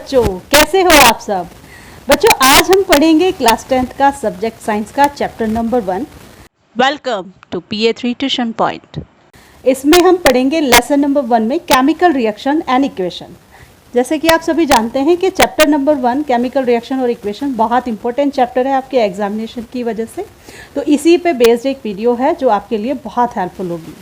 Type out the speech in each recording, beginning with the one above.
बच्चों, कैसे हो आप सब। बच्चों, आज हम पढ़ेंगे क्लास 10th का सब्जेक्ट साइंस का chapter number 1। Welcome to PA3 tuition point. इसमें हम पढ़ेंगे लेसन नंबर 1 में केमिकल रिएक्शन एंड इक्वेशन। जैसे कि आप सभी जानते हैं कि चैप्टर नंबर 1 केमिकल रिएक्शन और इक्वेशन बहुत इंपॉर्टेंट चैप्टर है आपके एग्जामिनेशन की वजह से। तो इसी पे बेस्ड एक वीडियो है जो आपके लिए बहुत हेल्पफुल होगी।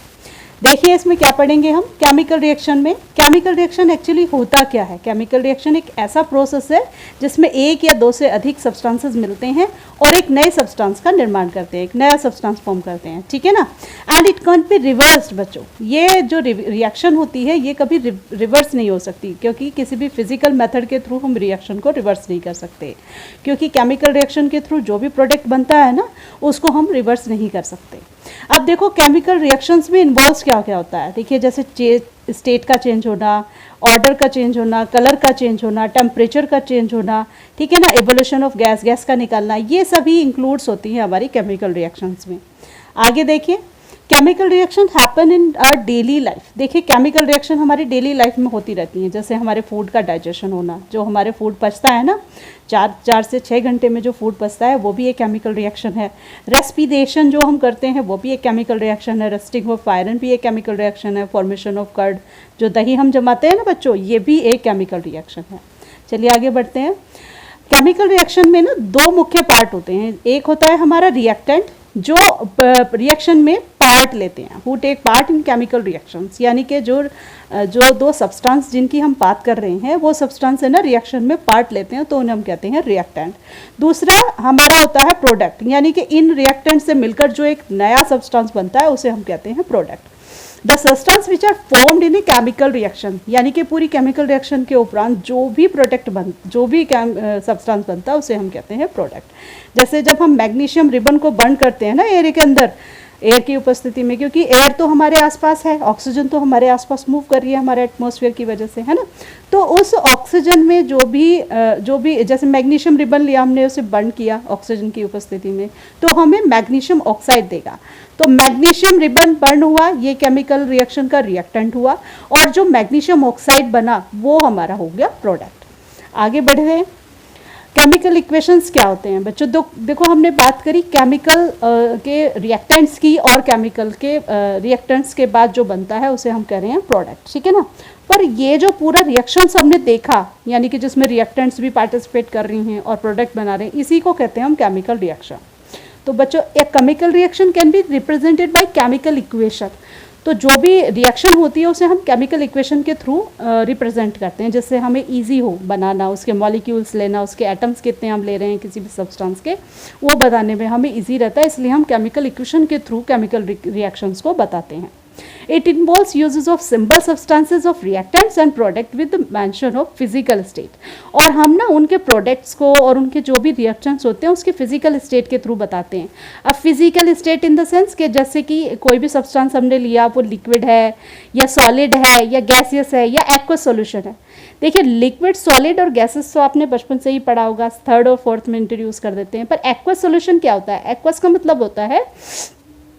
देखिए इसमें क्या पढ़ेंगे हम। केमिकल रिएक्शन में, केमिकल रिएक्शन एक्चुअली होता क्या है। केमिकल रिएक्शन एक ऐसा प्रोसेस है जिसमें एक या दो से अधिक सब्सटेंसेस मिलते हैं और एक नए सब्सटेंस का निर्माण करते हैं, एक नया सब्सटेंस फॉर्म करते हैं, ठीक है ना। And it can be reversed. बच्चों, ये जो रिएक्शन होती है ये कभी रिवर्स नहीं हो सकती, क्योंकि किसी भी फिजिकल मेथड के थ्रू हम रिएक्शन को रिवर्स नहीं कर सकते, क्योंकि केमिकल रिएक्शन के थ्रू जो भी प्रोडक्ट बनता है ना उसको हम रिवर्स नहीं कर सकते। अब देखो केमिकल रिएक्शंस में इन्वॉल्व क्या क्या होता है। देखिए जैसे स्टेट का चेंज होना, ऑर्डर का चेंज होना, कलर का चेंज होना, टेम्परेचर का चेंज होना, ठीक है ना, एवोल्यूशन ऑफ गैस, गैस का निकलना, ये सभी इंक्लूड्स होती हैं हमारी केमिकल रिएक्शंस में। आगे देखिए chemical reaction happen in our daily life. देखिए केमिकल रिएक्शन हमारी डेली लाइफ में होती रहती हैं। जैसे हमारे फूड का डाइजेशन होना, जो हमारे फूड पचता है ना, 4 से 6 घंटे में जो फूड पचता है वो भी एक केमिकल रिएक्शन है। रेस्पिरेशन जो हम करते हैं वो भी एक केमिकल रिएक्शन है। रस्टिंग ऑफ आयरन भी एक केमिकल रिएक्शन है। फॉर्मेशन ऑफ कर्ड, जो दही हम जमाते हैं ना बच्चों, ये भी एक केमिकल रिएक्शन है। चलिए आगे बढ़ते हैं। केमिकल रिएक्शन में ना 2 मुख्य पार्ट होते हैं। एक होता है हमारा रिएक्टेंट, जो रिएक्शन में पार्ट लेते हैं, who take part in chemical reactions, यानी कि जो 2 सब्सटेंस जिनकी हम बात कर रहे हैं वो सब्सटेंस है ना रिएक्शन में पार्ट लेते हैं, तो उन्हें हम कहते हैं रिएक्टेंट। दूसरा हमारा होता है प्रोडक्ट, यानी कि इन रिएक्टेंट से मिलकर जो एक नया सब्सटेंस बनता है उसे हम कहते हैं product. The substance which are formed in a chemical reaction, यानी कि पूरी केमिकल रिएक्शन के उपरांत जो भी सब्सटेंस बनता है उसे हम कहते हैं प्रोडक्ट। जैसे जब हम मैग्नीशियम रिबन को बर्न करते हैं ना एयर के अंदर, एयर की उपस्थिति में, क्योंकि एयर तो हमारे आसपास है, ऑक्सीजन तो हमारे आसपास मूव कर रही है हमारे एटमॉस्फेयर की वजह से, है ना। तो उस ऑक्सीजन में जो भी जैसे मैग्नीशियम रिबन लिया हमने, उसे बर्न किया ऑक्सीजन की उपस्थिति में, तो हमें मैग्नीशियम ऑक्साइड देगा। तो मैग्नीशियम रिबन बर्न हुआ, ये केमिकल रिएक्शन का रिएक्टेंट हुआ, और जो मैग्नीशियम ऑक्साइड बना वो हमारा हो गया प्रोडक्ट। आगे बढ़ रहे हैं। केमिकल इक्वेशंस क्या होते हैं बच्चों। देखो हमने बात करी केमिकल के रिएक्टेंट्स की, और केमिकल के रिएक्टेंट्स के बाद जो बनता है उसे हम कह रहे हैं प्रोडक्ट, ठीक है ना। पर ये जो पूरा रिएक्शंस हमने देखा, यानी कि जिसमें रिएक्टेंट्स भी पार्टिसिपेट कर रही हैं और प्रोडक्ट बना रहे हैं, इसी को कहते हैं हम केमिकल रिएक्शन। तो बच्चों एक chemical reaction can be represented by chemical equation. तो जो भी रिएक्शन होती है उसे हम केमिकल इक्वेशन के थ्रू रिप्रेजेंट करते हैं, जिससे हमें इजी हो बनाना, उसके मॉलिक्यूल्स लेना, उसके एटम्स कितने हम ले रहे हैं किसी भी सब्सटेंस के, वो बताने में हमें इजी रहता है। इसलिए हम केमिकल इक्वेशन के थ्रू केमिकल रिएक्शंस को बताते हैं। It involves uses of symbol substances of reactants and product with the mention of physical state। और हम ना उनके प्रोडक्ट्स को और उनके जो भी रिएक्शंस होते हैं उसके फिजिकल स्टेट के थ्रू बताते हैं। अब physical state in the sense कि जैसे कि कोई भी सब्सटेंस हमने लिया, वो लिक्विड है या सॉलिड है या गैसियस है या एक्वस सॉल्यूशन है। देखिए लिक्विड, सॉलिड और गैसेस तो आपने बचपन से ही पढ़ा होगा, 3rd और 4th में इंट्रोड्यूस कर देते हैं। पर एक्वस सॉल्यूशन क्या होता है। एक्वस का मतलब होता है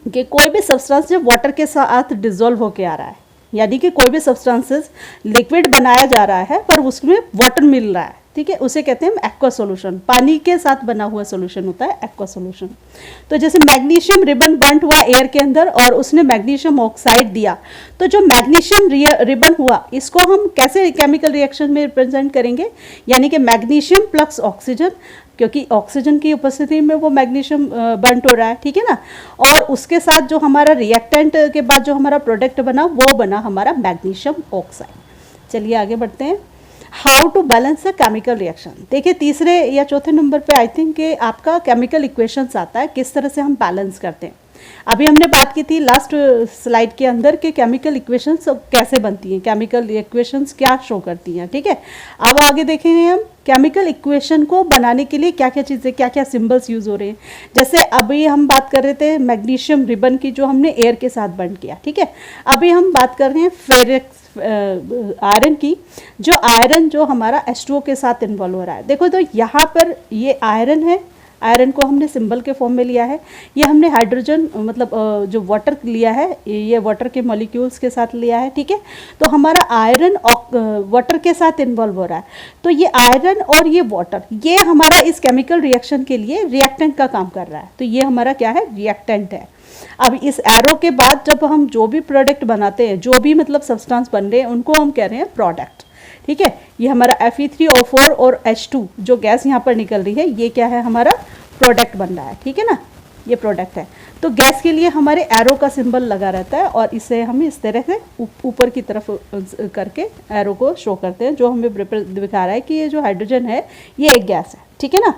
कि कोई भी सब्सटेंस जब वाटर के साथ डिसॉल्व होके आ रहा है, यानी कि कोई भी सब्सटेंसेस लिक्विड बनाया जा रहा है पर उसमें वाटर मिल रहा है, ठीक है, उसे कहते हैं एक्वा सॉल्यूशन। पानी के साथ बना हुआ सॉल्यूशन होता है एक्वा सॉल्यूशन। तो जैसे मैग्नीशियम रिबन बर्न हुआ एयर के अंदर और उसने मैग्नीशियम ऑक्साइड दिया, तो जो मैग्नीशियम रिबन हुआ इसको हम कैसे केमिकल रिएक्शन में रिप्रेजेंट करेंगे, यानी कि मैग्नीशियम प्लस ऑक्सीजन, क्योंकि ऑक्सीजन की उपस्थिति में वो मैग्नीशियम बर्न हो रहा है, ठीक है ना। और उसके साथ जो हमारा रिएक्टेंट के बाद जो हमारा प्रोडक्ट बना वो बना हमारा मैग्नीशियम ऑक्साइड। चलिए आगे बढ़ते हैं। How to balance a chemical reaction. देखिए तीसरे या चौथे नंबर पे आई थिंक कि आपका केमिकल इक्वेशंस आता है, किस तरह से हम बैलेंस करते हैं। अभी हमने बात की थी लास्ट स्लाइड के अंदर कि केमिकल इक्वेशंस कैसे बनती हैं, केमिकल इक्वेशंस क्या शो करती हैं, ठीक है। अब आगे देखेंगे हम केमिकल इक्वेशन को बनाने के लिए क्या क्या चीज़ें, क्या क्या सिंबल्स यूज़ हो रहे हैं। जैसे अभी हम बात कर रहे थे मैग्नीशियम रिबन की, जो हमने एयर के साथ बर्न किया, ठीक है। अभी हम बात कर रहे हैं फेरिक आयरन की, जो आयरन जो हमारा H2O के साथ इन्वॉल्व हो रहा है। देखो तो यहाँ पर ये आयरन है, आयरन को हमने सिंबल के फॉर्म में लिया है। ये हमने हाइड्रोजन मतलब जो वाटर लिया है, ये वाटर के मॉलिक्यूल्स के साथ लिया है, ठीक है। तो हमारा आयरन वाटर के साथ इन्वॉल्व हो रहा है, तो ये आयरन और ये वाटर ये हमारा इस केमिकल रिएक्शन के लिए रिएक्टेंट का काम कर रहा है, तो ये हमारा क्या है, रिएक्टेंट है। अब इस एरो के बाद जब हम जो भी प्रोडक्ट बनाते हैं, जो भी मतलब सब्सटेंस बन रहे हैं, उनको हम कह रहे हैं प्रोडक्ट। ठीक है, ये हमारा Fe3O4 और H2 जो गैस यहाँ पर निकल रही है, ये क्या है, हमारा प्रोडक्ट बन रहा है। ठीक है ना, ये प्रोडक्ट है। तो गैस के लिए हमारे एरो का सिंबल लगा रहता है और इसे हम इस तरह से ऊपर की तरफ करके एरो को शो करते हैं, जो हमें दिखा रहा है कि ये जो हाइड्रोजन है ये एक गैस है। ठीक है ना,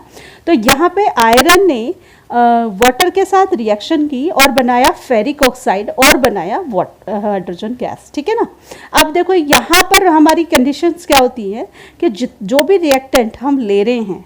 तो यहाँ पे आयरन ने वाटर के साथ रिएक्शन की और बनाया फेरिक ऑक्साइड और बनाया हाइड्रोजन गैस। ठीक है ना, अब देखो यहाँ पर हमारी कंडीशंस क्या होती हैं कि जो भी रिएक्टेंट हम ले रहे हैं,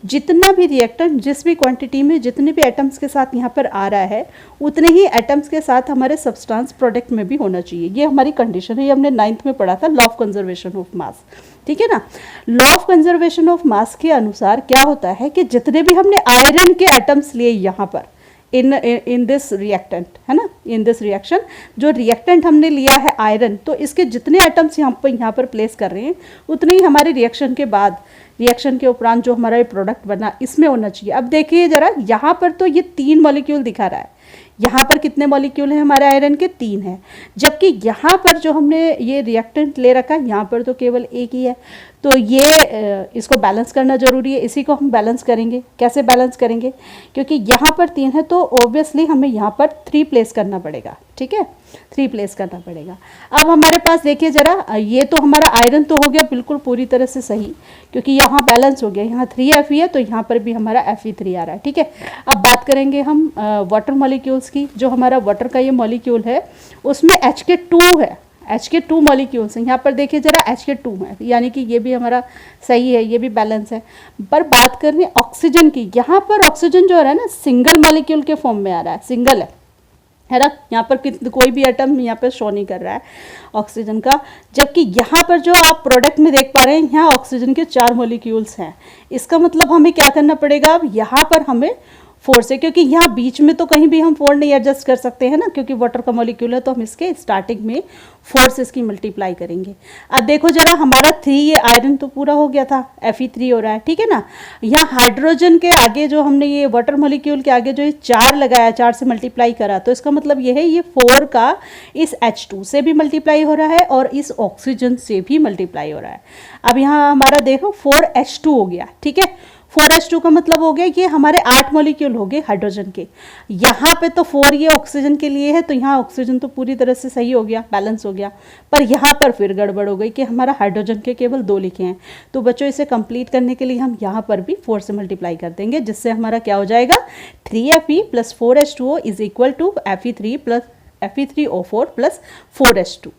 जितना भी रिएक्टेंट जिस भी क्वांटिटी में जितने भी एटम्स के साथ यहाँ पर आ रहा है, उतने ही एटम्स के साथ हमारे सब्सटेंस प्रोडक्ट में भी होना चाहिए। ये हमारी कंडीशन है, ये हमने 9th में पढ़ा था, law of conservation of mass. ठीक है ना, law of conservation of mass के अनुसार क्या होता है कि जितने भी हमने आयरन के एटम्स लिए यहाँ पर इन दिस रिएक्टेंट, है ना, इन दिस रिएक्शन, जो रिएक्टेंट हमने लिया है आयरन, तो इसके जितने एटम्स यहाँ पर प्लेस कर रहे हैं, उतने ही हमारे रिएक्शन के बाद, रिएक्शन के उपरांत जो हमारा ये प्रोडक्ट बना, इसमें होना चाहिए। अब देखिए जरा, यहाँ पर तो ये 3 मॉलिक्यूल दिखा रहा है, यहाँ पर कितने मॉलिक्यूल हैं हमारे आयरन के, 3 हैं, जबकि यहाँ पर जो हमने ये रिएक्टेंट ले रखा है, यहाँ पर तो केवल एक ही है। तो ये इसको बैलेंस करना जरूरी है, इसी को हम बैलेंस करेंगे। कैसे बैलेंस करेंगे, क्योंकि यहाँ पर 3 है तो ऑब्वियसली हमें यहाँ पर 3 प्लेस करना पड़ेगा। ठीक है, 3 प्लेस करना पड़ेगा। अब हमारे पास देखिए जरा, ये तो हमारा आयरन तो हो गया बिल्कुल पूरी तरह से सही, क्योंकि यहाँ बैलेंस हो गया, यहाँ 3Fe है तो यहाँ पर भी हमारा Fe3 आ रहा है। ठीक है, अब बात करेंगे हम वाटर मॉलिक्यूल्स की। जो हमारा वाटर का ये मॉलिक्यूल है, उसमें H2 है, H2 मॉलिक्यूल्स हैं। यहाँ पर देखिए जरा, H2 है, यानी कि ये भी हमारा सही है, ये भी बैलेंस है। पर बात करनी ऑक्सीजन की, यहाँ पर ऑक्सीजन जो है ना, सिंगल मॉलिक्यूल के फॉर्म में आ रहा है, सिंगल है ना, यहाँ पर कोई भी एटम यहाँ पर शो नहीं कर रहा है ऑक्सीजन का, जबकि यहाँ पर जो आप प्रोडक्ट में देख पा रहे हैं, यहाँ ऑक्सीजन के 4 मॉलिक्यूल्स हैं। इसका मतलब हमें क्या करना पड़ेगा, अब यहाँ पर हमें 4 से, क्योंकि यहाँ बीच में तो कहीं भी हम 4 नहीं एडजस्ट कर सकते हैं ना, क्योंकि वाटर का मॉलिक्यूल है, तो हम इसके स्टार्टिंग में 4 से इसकी मल्टीप्लाई करेंगे। अब देखो जरा, हमारा 3, ये आयरन तो पूरा हो गया था, Fe3 हो रहा है। ठीक है ना, यहाँ हाइड्रोजन के आगे जो हमने ये वाटर मॉलिक्यूल के आगे जो ये 4 लगाया, 4 से मल्टीप्लाई करा, तो इसका मतलब ये है, ये 4 का इस H2 से भी मल्टीप्लाई हो रहा है और इस ऑक्सीजन से भी मल्टीप्लाई हो रहा है। अब यहाँ हमारा देखो 4H2 हो गया। ठीक है, 4H2 का मतलब हो गया कि हमारे 8 मॉलिक्यूल हो गए हाइड्रोजन के। यहाँ पे तो 4 ये ऑक्सीजन के लिए है, तो यहाँ ऑक्सीजन तो पूरी तरह से सही हो गया, बैलेंस हो गया। पर यहाँ पर फिर गड़बड़ हो गई कि हमारा हाइड्रोजन के केवल 2 लिखे हैं। तो बच्चों, इसे कंप्लीट करने के लिए हम यहाँ पर भी 4 से मल्टीप्लाई कर देंगे, जिससे हमारा क्या हो जाएगा, 3Fe plus 4H2O is equal to Fe3O4 plus 4H2,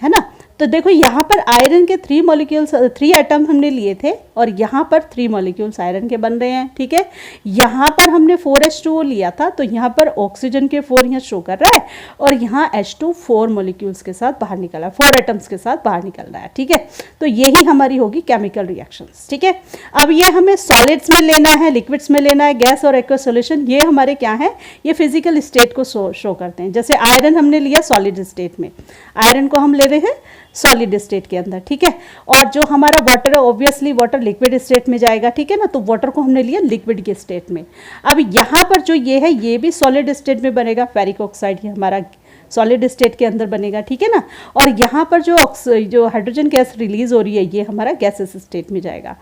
है ना। तो देखो, यहाँ पर आयरन के 3 मॉलिक्यूल्स, 3 एटम हमने लिए थे और यहाँ पर 3 मॉलिक्यूल्स आयरन के बन रहे हैं। ठीक है, यहाँ पर हमने 4H2O लिया था, तो यहाँ पर ऑक्सीजन के 4 यहाँ शो कर रहा है और यहाँ H2 4 मॉलिक्यूल्स के साथ बाहर निकल रहा है, 4 एटम्स के साथ बाहर निकल रहा है। ठीक है, तो यही हमारी होगी केमिकल रिएक्शंस। ठीक है, अब ये हमें सॉलिड्स में लेना है, लिक्विड्स में लेना है, गैस और एक्वस सॉल्यूशन, ये हमारे क्या है, ये फिजिकल स्टेट को शो करते हैं। जैसे आयरन हमने लिया सॉलिड स्टेट में, आयरन को हम ले रहे हैं सॉलिड स्टेट के अंदर। ठीक है, और जो हमारा वाटर है, ऑब्वियसली वाटर लिक्विड स्टेट में जाएगा। ठीक है ना, तो वाटर को हमने लिया लिक्विड के स्टेट में। अब यहाँ पर जो ये है, ये भी सॉलिड स्टेट में बनेगा, फेरिक ऑक्साइड ये हमारा सॉलिड स्टेट के अंदर बनेगा। ठीक है ना, और यहाँ पर जो हाइड्रोजन गैस रिलीज हो रही है, ये हमारा गैसेस स्टेट में जाएगा।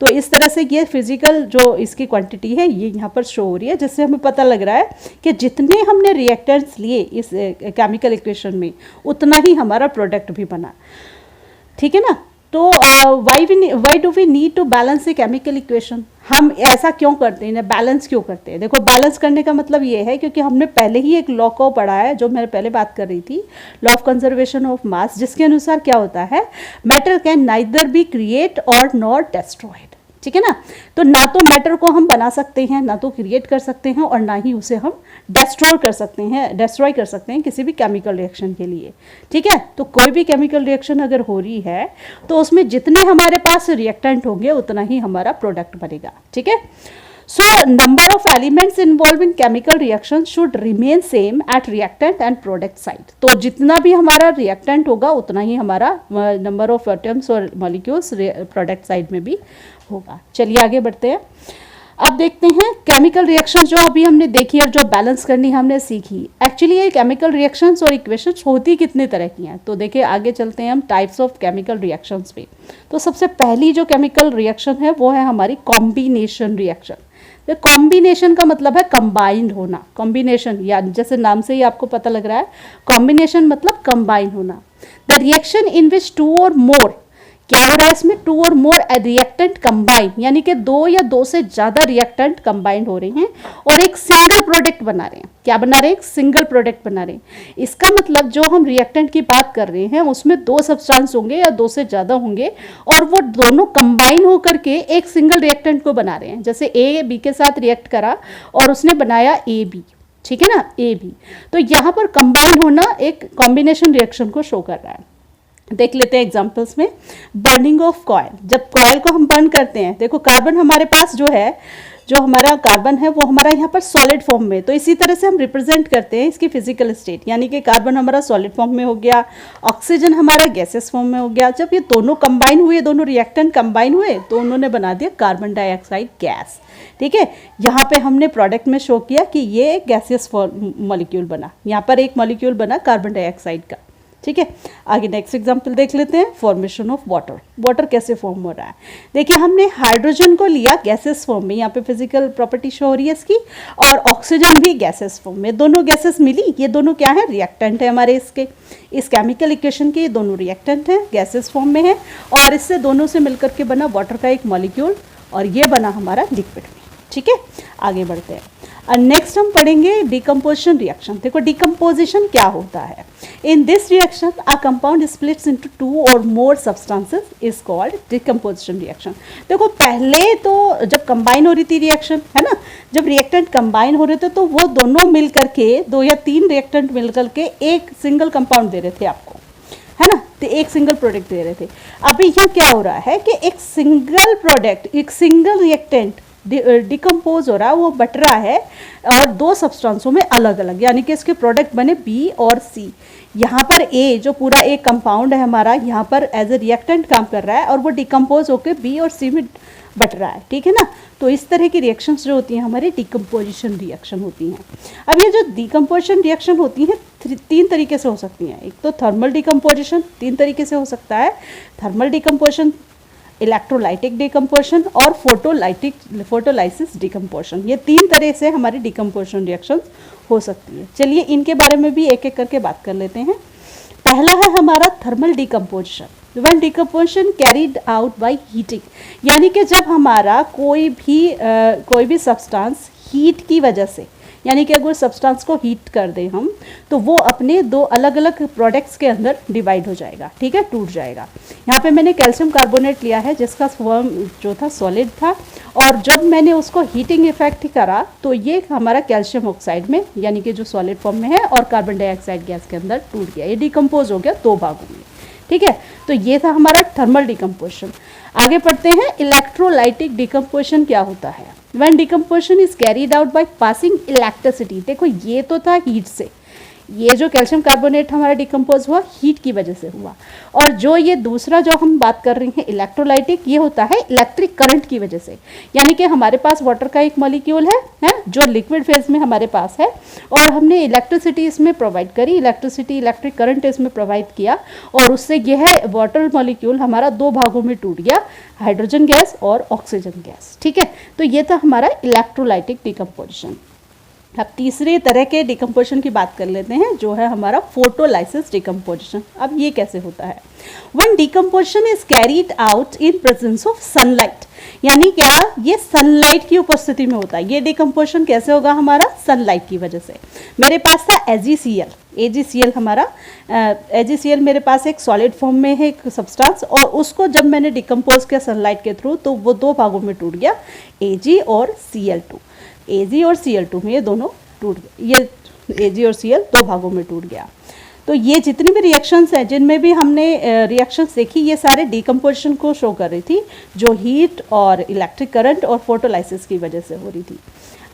तो इस तरह से ये फिजिकल जो इसकी क्वांटिटी है, ये यहाँ पर शो हो रही है, जिससे हमें पता लग रहा है कि जितने हमने रिएक्टेंट्स लिए इस केमिकल इक्वेशन में, उतना ही हमारा प्रोडक्ट भी बना। ठीक है ना, तो why do we need to balance a chemical equation, हम ऐसा क्यों करते हैं, बैलेंस क्यों करते हैं। देखो, बैलेंस करने का मतलब ये है, क्योंकि हमने पहले ही एक लॉ को पढ़ा है, जो मैं पहले बात कर रही थी, law of conservation of mass, जिसके अनुसार क्या होता है, matter can neither be create और नॉट डेस्ट्रॉयड। ठीक है ना, तो ना तो मैटर को हम बना सकते हैं, ना तो क्रिएट कर सकते हैं, और ना ही उसे हम डिस्ट्रॉय कर सकते हैं किसी भी केमिकल रिएक्शन के लिए। ठीक है, तो कोई भी केमिकल रिएक्शन अगर हो रही है, तो उसमें जितने हमारे पास रिएक्टेंट होंगे, उतना ही हमारा प्रोडक्ट बनेगा। ठीक है, So number of elements involved in chemical reaction should remain same at reactant and product side. तो जितना भी हमारा reactant होगा उतना ही हमारा number of atoms और molecules product side में भी होगा. चलिए आगे बढ़ते हैं. अब देखते हैं केमिकल रिएक्शंस जो अभी हमने देखी और जो बैलेंस करनी हमने सीखी. एक्चुअली ये केमिकल रिएक्शंस और इक्वेशंस होती कितने तरह की हैं. तो देखिए आगे चलते हैं हम टाइप्स ऑफ केमिकल रिएक्शंस पे. तो सबसे पहली जो केमिकल रिएक्शन है वो है हमारी कॉम्बिनेशन रिएक्शन. तो कॉम्बिनेशन का मतलब है कंबाइंड होना. कॉम्बिनेशन या जैसे नाम से ही आपको पता लग रहा है, कॉम्बिनेशन मतलब कंबाइन होना. The reaction in which two और मोर, क्या हो रहा है इसमें, टू और मोर रिएक्टेंट कंबाइन, यानी कि दो या दो से ज्यादा रिएक्टेंट कंबाइंड हो रहे हैं और एक सिंगल प्रोडक्ट बना रहे हैं. क्या बना रहे हैं, एक सिंगल प्रोडक्ट बना रहे हैं. इसका मतलब जो हम रिएक्टेंट की बात कर रहे हैं उसमें दो सब्सटेंस होंगे या दो से ज्यादा होंगे और वो दोनों कंबाइन होकर के एक सिंगल रिएक्टेंट को बना रहे हैं. जैसे ए बी के साथ रिएक्ट करा और उसने बनाया ए बी, ठीक है ना, ए बी. तो यहाँ पर कंबाइन होना एक कॉम्बिनेशन रिएक्शन को शो कर रहा है. देख लेते हैं एग्जांपल्स में. बर्निंग ऑफ कॉयल, जब कॉयल को हम बर्न करते हैं, देखो कार्बन हमारे पास जो है, जो हमारा कार्बन है वो हमारा यहाँ पर सॉलिड फॉर्म में, तो इसी तरह से हम रिप्रेजेंट करते हैं इसकी फिजिकल स्टेट, यानी कि कार्बन हमारा सॉलिड फॉर्म में हो गया, ऑक्सीजन हमारा गैसेस फॉर्म में हो गया. जब ये दोनों कंबाइन हुए, दोनों रिएक्टेंट कंबाइन हुए तो उन्होंने बना दिया कार्बन डाइऑक्साइड गैस. ठीक है, यहाँ पे हमने प्रोडक्ट में शो किया कि ये गैसियस मॉलिक्यूल बना, यहाँ पर एक मॉलिक्यूल बना कार्बन डाइऑक्साइड का. ठीक है, आगे नेक्स्ट एग्जांपल देख लेते हैं. Formation of water. वाटर कैसे फॉर्म हो रहा है. देखिए हमने हाइड्रोजन को लिया गैसेस फॉर्म में, यहाँ पे फिजिकल प्रॉपर्टी शो हो रही है इसकी, और ऑक्सीजन भी गैसेस फॉर्म में. दोनों गैसेस मिली, ये दोनों क्या है, रिएक्टेंट है हमारे इसके, इस केमिकल इक्वेशन के ये दोनों रिएक्टेंट हैं, गैसेस फॉर्म में है और इससे दोनों से मिलकर के बना वाटर का एक मॉलिक्यूल और ये बना हमारा लिक्विड में. ठीक है, आगे बढ़ते हैं. नेक्स्ट हम पढ़ेंगे डिकम्पोजिशन रिएक्शन. देखो डिकम्पोजिशन क्या होता है. In this reaction a compound splits into two और more substances is called decomposition reaction. देखो पहले तो जब कंबाइन हो रही थी रिएक्शन, है ना, जब रिएक्टेंट कंबाइन हो रहे थे तो वो दोनों मिल करके, दो या तीन रिएक्टेंट मिल करके एक सिंगल कंपाउंड दे रहे थे आपको, है ना, तो एक सिंगल प्रोडक्ट दे रहे थे. अभी यहाँ क्या हो रहा है कि एक सिंगल प्रोडक्ट, एक सिंगल रिएक्टेंट डिकम्पोज हो रहा है, वो बट रहा है और दो सब्सटेंसों में अलग अलग, यानी कि इसके प्रोडक्ट बने बी और सी. यहाँ पर ए जो पूरा एक कंपाउंड है हमारा, यहाँ पर एज ए रिएक्टेंट काम कर रहा है और वो डिकम्पोज होकर बी और सी में बट रहा है. ठीक है ना, तो इस तरह की रिएक्शंस जो होती हैं हमारी डिकम्पोजिशन रिएक्शन होती हैं. अब ये जो डिकम्पोजिशन रिएक्शन होती हैं तीन तरीके से हो सकती हैं. एक तो थर्मल डिकम्पोजिशन, तीन तरीके से हो सकता है. थर्मल डिकम्पोजिशन, इलेक्ट्रोलाइटिक डिकम्पोजिशन और फोटोलाइसिस डिकम्पोजिशन. ये तीन तरह से हमारी डिकम्पोजिशन रिएक्शन हो सकती है. चलिए इनके बारे में भी एक एक करके बात कर लेते हैं. पहला है हमारा thermal decomposition. When decomposition carried out by heating, यानी कि जब हमारा कोई भी सब्सटेंस हीट की वजह से, यानी कि अगर सब्सटेंस को हीट कर दें हम तो वो अपने दो अलग अलग प्रोडक्ट्स के अंदर डिवाइड हो जाएगा. ठीक है, टूट जाएगा. यहाँ पे मैंने कैल्शियम कार्बोनेट लिया है जिसका फॉर्म जो था सॉलिड था और जब मैंने उसको हीटिंग इफेक्ट करा तो ये हमारा कैल्शियम ऑक्साइड में, यानी कि जो सॉलिड फॉर्म में है, और कार्बन डाइऑक्साइड गैस के अंदर टूट गया. ये डिकम्पोज हो गया दो भागों में. ठीक है, तो ये था हमारा थर्मल डिकम्पोजिशन. आगे पढ़ते हैं इलेक्ट्रोलाइटिक डिकम्पोजिशन क्या होता है. When decomposition is carried out by passing electricity, देखो ये तो था हीट से, ये जो कैल्शियम कार्बोनेट हमारा डिकम्पोज हुआ हीट की वजह से हुआ, और जो ये दूसरा जो हम बात कर रहे हैं इलेक्ट्रोलाइटिक, ये होता है इलेक्ट्रिक करंट की वजह से. यानी कि हमारे पास वाटर का एक मॉलिक्यूल है जो लिक्विड फेज में हमारे पास है और हमने इलेक्ट्रिसिटी इसमें प्रोवाइड करी, इलेक्ट्रिक करंट इसमें प्रोवाइड किया और उससे यह वाटर मॉलिक्यूल हमारा दो भागों में टूट गया, हाइड्रोजन गैस और ऑक्सीजन गैस. ठीक है, तो ये था हमारा इलेक्ट्रोलाइटिक डिकम्पोजिशन. अब तीसरे तरह के डिकम्पोजिशन की बात कर लेते हैं जो है हमारा फोटोलाइसिस डिकम्पोजिशन. अब ये कैसे होता है. When decomposition is carried out in presence of sunlight, यानी क्या, ये सनलाइट की उपस्थिति में होता है. ये डिकम्पोजिशन कैसे होगा हमारा, सनलाइट की वजह से. मेरे पास था एजीसीएल हमारा, एजीसीएल मेरे पास एक सॉलिड फॉर्म में है एक सब्सटेंस और उसको जब मैंने डिकम्पोज किया सनलाइट के थ्रू तो वो दो भागों में टूट गया, एजी और Cl2. एजी और Cl2 में ये दोनों टूट गए, ये एजी और Cl दो भागों में टूट गया. तो ये जितनी भी रिएक्शंस हैं जिनमें भी हमने रिएक्शंस देखी, ये सारे डिकम्पोजिशन को शो कर रही थी, जो हीट और इलेक्ट्रिक करंट और फोटोलाइसिस की वजह से हो रही थी।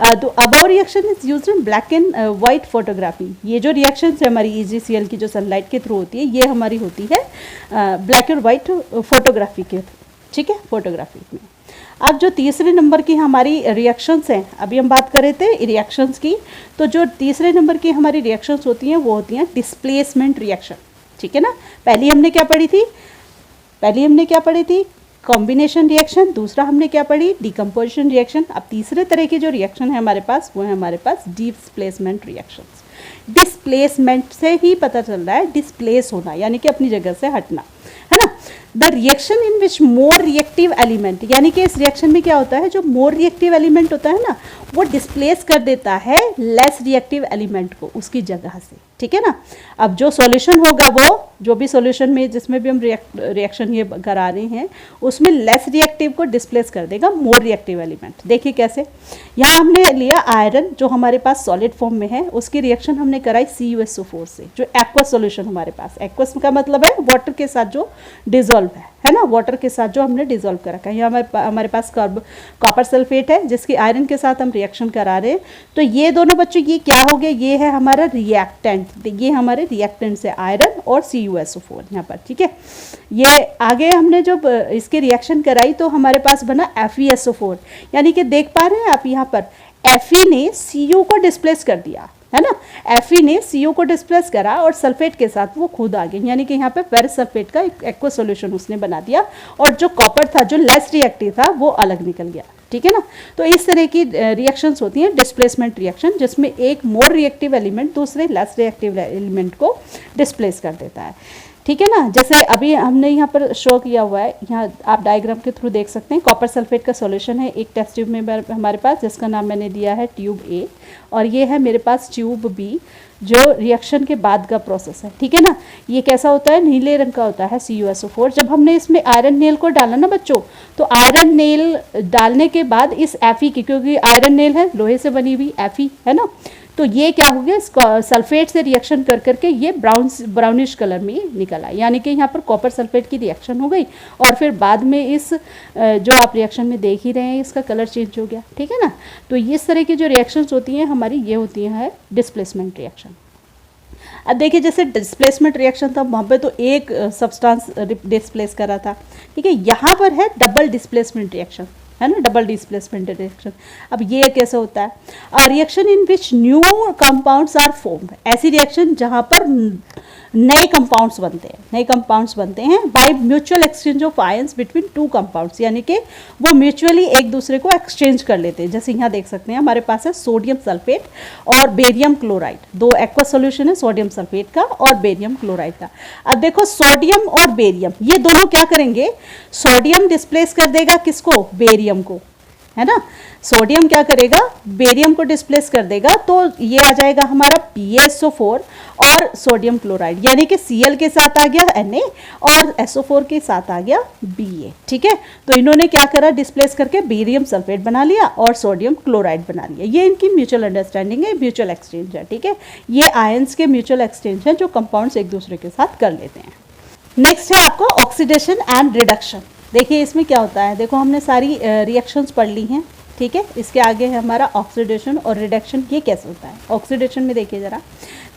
तो above reaction is used in black and white photography. ये जो रिएक्शन है हमारी EgCl की जो सनलाइट के थ्रू होती है, ये हमारी होती है ब्लैक एंड वाइट फोटोग्राफी के, ठीक है, फोटोग्राफी में। अब जो तीसरे नंबर की हमारी रिएक्शंस हैं, अभी हम बात कर रहे थे रिएक्शंस की, तो जो तीसरे नंबर की हमारी रिएक्शंस होती हैं वो होती हैं डिस्प्लेसमेंट रिएक्शन, ठीक है ना। पहली हमने क्या पढ़ी थी कॉम्बिनेशन रिएक्शन, दूसरा हमने क्या पढ़ी डिकम्पोजिशन रिएक्शन। अब तीसरे तरह की जो रिएक्शन है हमारे पास, वो है हमारे पास डिस्प्लेसमेंट रिएक्शंस। डिस्प्लेसमेंट से ही पता चल रहा है डिस्प्लेस होना, यानी कि अपनी जगह से हटना, है ना। The reaction in which more reactive element, यानी कि इस रिएक्शन में क्या होता है, जो मोर रिएक्टिव एलिमेंट होता है ना, वो डिस्प्लेस कर देता है लेस रिएक्टिव एलिमेंट को उसकी जगह से, ठीक है ना। अब जो सॉल्यूशन होगा, वो जो भी सॉल्यूशन में जिसमें भी हम रिएक्शन ये करा रहे हैं, उसमें लेस रिएक्टिव को डिस्प्लेस कर देगा मोर रिएक्टिव एलिमेंट। देखिए कैसे, यहाँ हमने लिया आयरन जो हमारे पास सॉलिड फॉर्म में है, उसकी रिएक्शन हमने कराई CuSO4 से, जो एक्वस सॉल्यूशन हमारे पास, एक्वस का मतलब है वाटर के साथ जो डिजोल्व है ना, वाटर के साथ जो हमने डिजोल्व कर रखा है। यहाँ हमारे पास कॉपर सल्फेट है जिसकी आयरन के साथ हम रिएक्शन करा रहे हैं। तो ये दोनों बच्चों ये क्या हो गया, ये है हमारा रिएक्टेंट, ये हमारे रिएक्टेंट से आयरन और CuSO4 यहाँ पर, ठीक है। ये आगे हमने जब इसकी रिएक्शन कराई तो हमारे पास बना FeSO4, यानी कि देख पा रहे हैं आप यहाँ पर Fe ने Cu को डिस्प्लेस कर दिया, है ना। Fe ने Cu को डिस्प्लेस करा और सल्फेट के साथ वो खुद आ गई, यानी कि यहाँ पे फेरस सल्फेट का एक एक्वा सॉल्यूशन उसने बना दिया, और जो कॉपर था जो लेस रिएक्टिव था वो अलग निकल गया, ठीक है ना। तो इस तरह की रिएक्शंस होती हैं डिस्प्लेसमेंट रिएक्शन, जिसमें एक मोर रिएक्टिव एलिमेंट दूसरे लेस रिएक्टिव एलिमेंट को डिस्प्लेस कर देता है, ठीक है ना। जैसे अभी हमने यहाँ पर शो किया हुआ है, यहाँ आप डायग्राम के थ्रू देख सकते हैं, कॉपर सल्फेट का सॉल्यूशन है एक टेस्ट ट्यूब में हमारे पास, जिसका नाम मैंने दिया है ट्यूब A, और ये है मेरे पास ट्यूब B जो रिएक्शन के बाद का प्रोसेस है, ठीक है ना। ये कैसा होता है, नीले रंग का होता है CuSO4। जब हमने इसमें आयरन नेल को डाला ना बच्चों, तो आयरन नेल डालने के बाद इस Fe की, क्योंकि आयरन नेल है लोहे से बनी हुई Fe, है ना, तो ये क्या हो गया, सल्फेट से रिएक्शन कर करके ये ब्राउनिश कलर में निकल आया, यानी कि यहाँ पर कॉपर सल्फेट की रिएक्शन हो गई, और फिर बाद में इस जो आप रिएक्शन में देख ही रहे हैं इसका कलर चेंज हो गया, ठीक है ना। तो इस तरह की जो रिएक्शंस होती हैं हमारी, ये होती हैं डिस्प्लेसमेंट रिएक्शन। अब देखिए जैसे डिस्प्लेसमेंट रिएक्शन था, वहाँ पे तो एक सब्सटेंस डिस्प्लेस करा था, ठीक है। यहाँ पर है डबल डिस्प्लेसमेंट रिएक्शन, है ना, डबल डिस्प्लेसमेंट रिएक्शन। अब ये कैसे होता है, reaction in which new compounds are formed, ऐसी रिएक्शन जहाँ पर नए कंपाउंड्स बनते हैं by mutual exchange of ions between two compounds, यानी कि वो म्यूचुअली एक दूसरे को एक्सचेंज कर लेते हैं। जैसे यहाँ देख सकते हैं हमारे पास है सोडियम सल्फेट और बेरियम क्लोराइड, दो एक्वा सॉल्यूशन है सोडियम सल्फेट का और बेरियम क्लोराइड का। अब देखो सोडियम और बेरियम ये दोनों क्या करेंगे, सोडियम डिस्प्लेस कर देगा किसको, बेरियम को, है ना। सोडियम क्या करेगा, बेरियम को डिस्प्लेस कर देगा, तो ये आ जाएगा हमारा PaSO4 और सोडियम क्लोराइड, यानी कि Cl के साथ आ गया Na और SO4 के साथ आ गया Ba, ठीक है। तो इन्होंने क्या करा, डिस्प्लेस करके बेरियम सल्फेट बना लिया और सोडियम क्लोराइड बना लिया। ये इनकी म्यूचुअल अंडरस्टैंडिंग है, म्यूचुअल एक्सचेंज है, ठीक है। ये आयंस के म्यूचुअल एक्सचेंज है जो कंपाउंड्स एक दूसरे के साथ कर लेते हैं। नेक्स्ट है आपका ऑक्सीडेशन एंड रिडक्शन। देखिए इसमें क्या होता है, देखो हमने सारी रिएक्शंस पढ़ ली हैं, ठीक है। इसके आगे है हमारा ऑक्सीडेशन और रिडक्शन। ये कैसे होता है, ऑक्सीडेशन में देखिए जरा,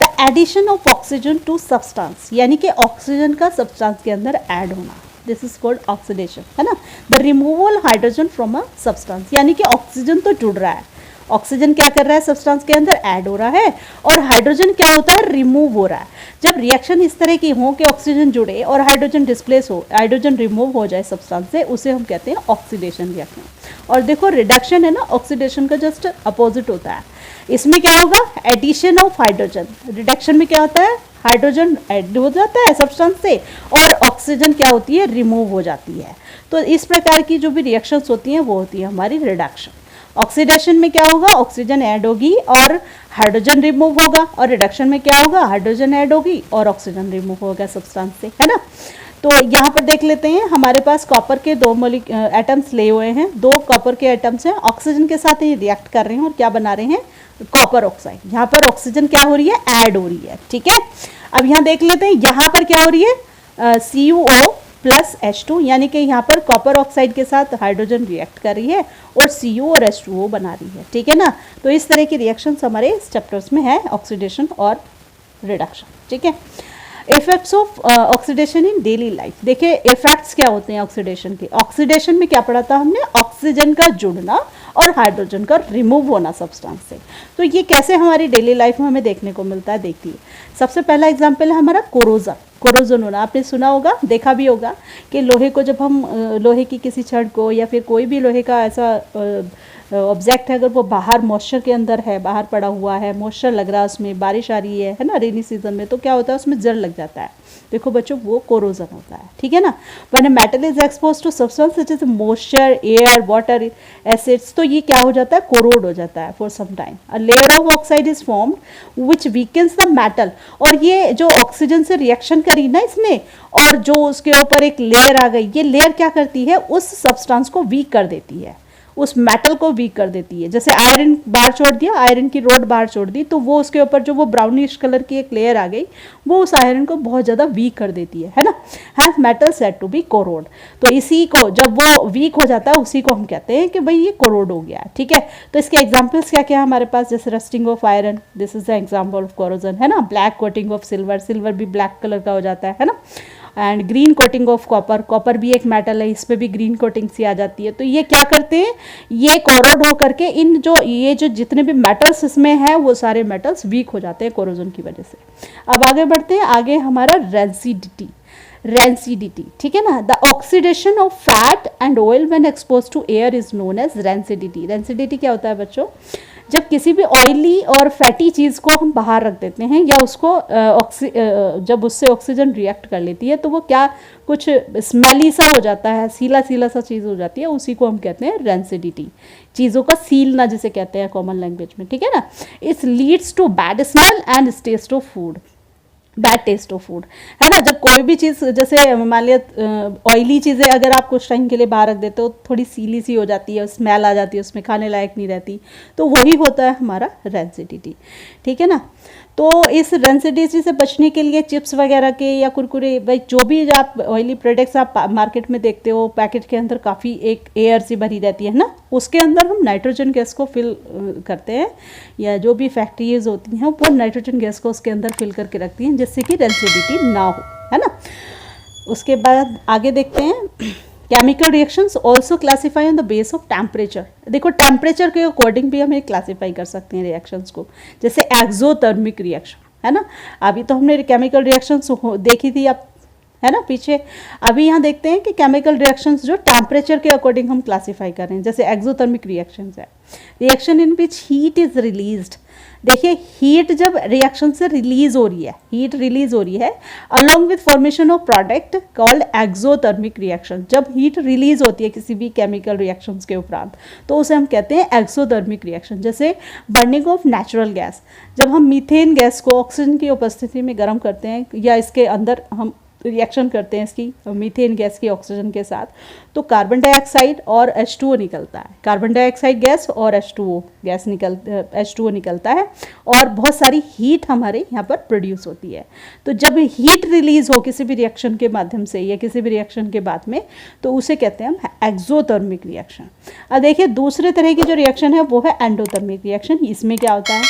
the addition of oxygen to substance, यानी कि ऑक्सीजन का सब्सटेंस के अंदर ऐड होना, दिस इज कॉल्ड ऑक्सीडेशन, है ना। The removal hydrogen from a substance, यानी कि ऑक्सीजन तो जुड़ रहा है, ऑक्सीजन क्या कर रहा है, सब्सटेंस के अंदर ऐड हो रहा है, और हाइड्रोजन क्या होता है, रिमूव हो रहा है। जब रिएक्शन इस तरह की हो कि ऑक्सीजन जुड़े और हाइड्रोजन डिस्प्लेस हो, हाइड्रोजन रिमूव हो जाए सब्सटेंस से, उसे हम कहते हैं ऑक्सीडेशन रिएक्शन। और देखो रिडक्शन है ना, ऑक्सीडेशन का जस्ट अपोजिट होता है। इसमें क्या होगा, एडिशन ऑफ हाइड्रोजन, रिडक्शन में क्या होता है, हाइड्रोजन ऐड हो जाता है सब्सटेंस से और ऑक्सीजन क्या होती है, रिमूव हो जाती है। तो इस प्रकार की जो भी रिएक्शंस होती हैं वो होती है हमारी रिडक्शन। ऑक्सीडेशन में क्या होगा, ऑक्सीजन ऐड होगी और हाइड्रोजन रिमूव होगा, और रिडक्शन में क्या होगा, हाइड्रोजन ऐड होगी और ऑक्सीजन रिमूव होगा सब्सटेंस से, है ना। तो यहाँ पर देख लेते हैं, हमारे पास कॉपर के दो एटम्स ले हुए हैं, दो कॉपर के एटम्स हैं, ऑक्सीजन के साथ ये रिएक्ट कर रहे हैं और क्या बना रहे हैं, कॉपर ऑक्साइड, यहाँ पर ऑक्सीजन क्या हो रही है, ऐड हो रही है, ठीक है। अब यहाँ देख लेते हैं यहाँ पर क्या हो रही है, CuO प्लस H2, यानी कि यहाँ पर कॉपर ऑक्साइड के साथ हाइड्रोजन रिएक्ट कर रही है और Cu और H2O बना रही है, ठीक है ना। तो इस तरह की रिएक्शंस हमारे इस चैप्टर्स में है, ऑक्सीडेशन और रिडक्शन, ठीक है। Effects of oxidation in daily life, देखिए इफेक्ट्स क्या होते हैं ऑक्सीडेशन के। ऑक्सीडेशन में क्या पढ़ा था हमने, ऑक्सीजन का जुड़ना और हाइड्रोजन का रिमूव होना सब्सटेंस से। तो ये कैसे हमारी डेली लाइफ में हमें देखने को मिलता है, देखिए सबसे पहला एग्जांपल है हमारा कोरोजन। कोरोजन होना आपने सुना होगा, देखा भी होगा कि लोहे को जब हम लोहे की किसी छड़ को या फिर कोई भी लोहे का ऐसा ऑब्जेक्ट है, अगर वो बाहर मॉइस्चर के अंदर है, बाहर पड़ा हुआ है, मॉइस्चर लग रहा है, उसमें बारिश आ रही है ना, रेनी सीजन में, तो क्या होता है उसमें जल लग जाता है। देखो बच्चों, वो कोरोजन होता है, ठीक है ना। When a metal is expose to substance such as moisture, air, water, acids, तो ये क्या हो जाता है, कोरोड हो जाता है for some time. A layer of oxide is formed which weakens the metal, और ये जो ऑक्सीजन से रिएक्शन करी ना इसने, और जो उसके ऊपर एक लेयर आ गई, ये लेयर क्या करती है, उस सब्सटेंस को वीक कर देती है, उस मेटल को वीक कर देती है। जैसे आयरन बाहर छोड़ दिया, आयरन की रोड बाहर छोड़ दी, तो वो उसके ऊपर जो वो ब्राउनिश कलर की एक लेयर आ गई, वो उस आयरन को बहुत ज़्यादा वीक कर देती है ना। Has metal said to be corrode, तो इसी को जब वो वीक हो जाता है उसी को हम कहते हैं कि भाई ये कोरोड हो गया, ठीक है। तो इसके एग्जाम्पल्स क्या क्या है हमारे पास, जैसे rusting of iron, this is the example of corrosion, है ना। Black coating of silver, silver भी ब्लैक कलर का हो जाता है ना। And green coating of copper, copper भी एक मेटल है, इस पर भी ग्रीन कोटिंग सी आ जाती है। तो ये क्या करते हैं, ये कोरोड हो करके इन जो जितने भी मेटल्स इसमें हैं वो सारे मेटल्स वीक हो जाते हैं कोरोजन की वजह से। अब आगे बढ़ते हैं, आगे हमारा रेंसिडिटी, रेंसिडिटी, ठीक है ना। The oxidation of fat and oil when expose to air is known as rancidity. Rancidity क्या होता है बच्चों, जब किसी भी ऑयली और फैटी चीज़ को हम बाहर रख देते हैं या उसको जब उससे ऑक्सीजन रिएक्ट कर लेती है तो वो क्या कुछ स्मेली सा हो जाता है, सीला सीला सा चीज़ हो जाती है, उसी को हम कहते हैं रेंसिडिटी, चीज़ों का सीलना जिसे कहते हैं कॉमन लैंग्वेज में, ठीक है ना। Its leads to bad smell and taste of food, bad taste of food, है ना। जब कोई भी चीज़, जैसे मान लिया ऑयली चीज़ें अगर आप कुछ टाइम के लिए बाहर रख देते हो, थोड़ी सीली सी हो जाती है, स्मेल आ जाती है, उसमें खाने लायक नहीं रहती, तो वही होता है हमारा रेंसिडिटी, ठीक है ना। तो इस रेंसिडिटी से बचने के लिए चिप्स वगैरह के या कुरकुरे, भाई जो भी आप ऑयली प्रोडक्ट्स आप मार्केट में देखते हो, पैकेट के अंदर काफ़ी एक एयर सी भरी रहती है ना, उसके अंदर हम नाइट्रोजन गैस को फिल करते हैं, या जो भी फैक्ट्रीज होती हैं वो नाइट्रोजन गैस को उसके अंदर फिल करके रखती हैं जिससे कि रेंसिडिटी ना हो, है ना। उसके बाद आगे देखते हैं, chemical reactions also classify on the base of temperature. देखो टेम्परेचर के अकॉर्डिंग भी हम क्लासीफाई कर सकते हैं रिएक्शंस को, जैसे एक्सोथर्मिक रिएक्शन, है ना। अभी तो हमने केमिकल रिएक्शंस देखी थी अब, है ना, पीछे। अभी यहाँ देखते हैं कि केमिकल रिएक्शंस जो टेम्परेचर के अकॉर्डिंग हम क्लासीफाई कर रहे हैं, जैसे एक्सोथर्मिक रिएक्शंस है, reaction in which heat is released. देखिए हीट जब रिएक्शन से रिलीज हो रही है, हीट रिलीज हो रही है along with formation of product called exothermic reaction. जब हीट रिलीज होती है किसी भी केमिकल रिएक्शंस के उपरांत तो उसे हम कहते हैं एक्सोथर्मिक रिएक्शन। जैसे बर्निंग ऑफ नेचुरल गैस, जब हम मीथेन गैस को ऑक्सीजन की उपस्थिति में गर्म करते हैं या इसके अंदर हम रिएक्शन करते हैं इसकी मीथेन गैस की ऑक्सीजन के साथ, तो कार्बन डाइऑक्साइड और H2O निकलता है, कार्बन डाइऑक्साइड गैस और H2O निकलता है और बहुत सारी हीट हमारे यहाँ पर प्रोड्यूस होती है। तो जब हीट रिलीज हो किसी भी रिएक्शन के माध्यम से या किसी भी रिएक्शन के बाद में, तो उसे कहते हैं हम एक्सोथर्मिक रिएक्शन। अब देखिए दूसरे तरह की जो रिएक्शन है वो है एंडोथर्मिक रिएक्शन। इसमें क्या होता है,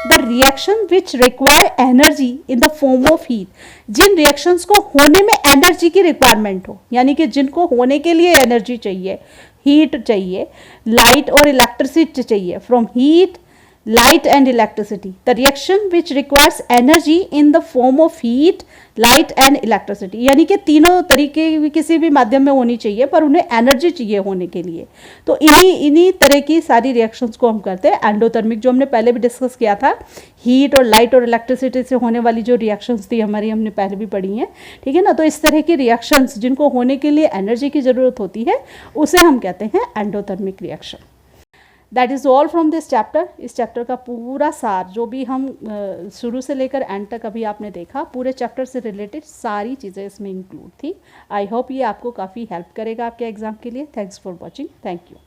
the reaction which require energy in the form of heat, जिन रिएक्शंस को होने में एनर्जी की रिक्वायरमेंट हो, यानी कि जिनको होने के लिए एनर्जी चाहिए, हीट चाहिए, लाइट और इलेक्ट्रिसिटी चाहिए, from heat, light and electricity, the reaction which requires energy in the form of heat, light and electricity, यानी कि तीनों तरीके किसी भी माध्यम में होनी चाहिए पर उन्हें एनर्जी चाहिए होने के लिए। तो इन्हीं तरह की सारी रिएक्शंस को हम करते हैं एंडोथर्मिक, जो हमने पहले भी डिस्कस किया था। हीट और लाइट और इलेक्ट्रिसिटी से होने वाली जो रिएक्शंस थी हमारी, हमने पहले भी पढ़ी हैं, ठीक है ना। तो इस तरह की रिएक्शंस जिनको होने के लिए एनर्जी की ज़रूरत होती है उसे हम कहते हैं endothermic reaction. That is all from this chapter. इस चैप्टर का पूरा सार जो भी हम शुरू से लेकर एंड तक अभी आपने देखा, पूरे चैप्टर से रिलेटेड सारी चीज़ें इसमें इंक्लूड थी। आई होप ये आपको काफ़ी हेल्प करेगा आपके एग्ज़ाम के लिए। Thanks for watching, thank you.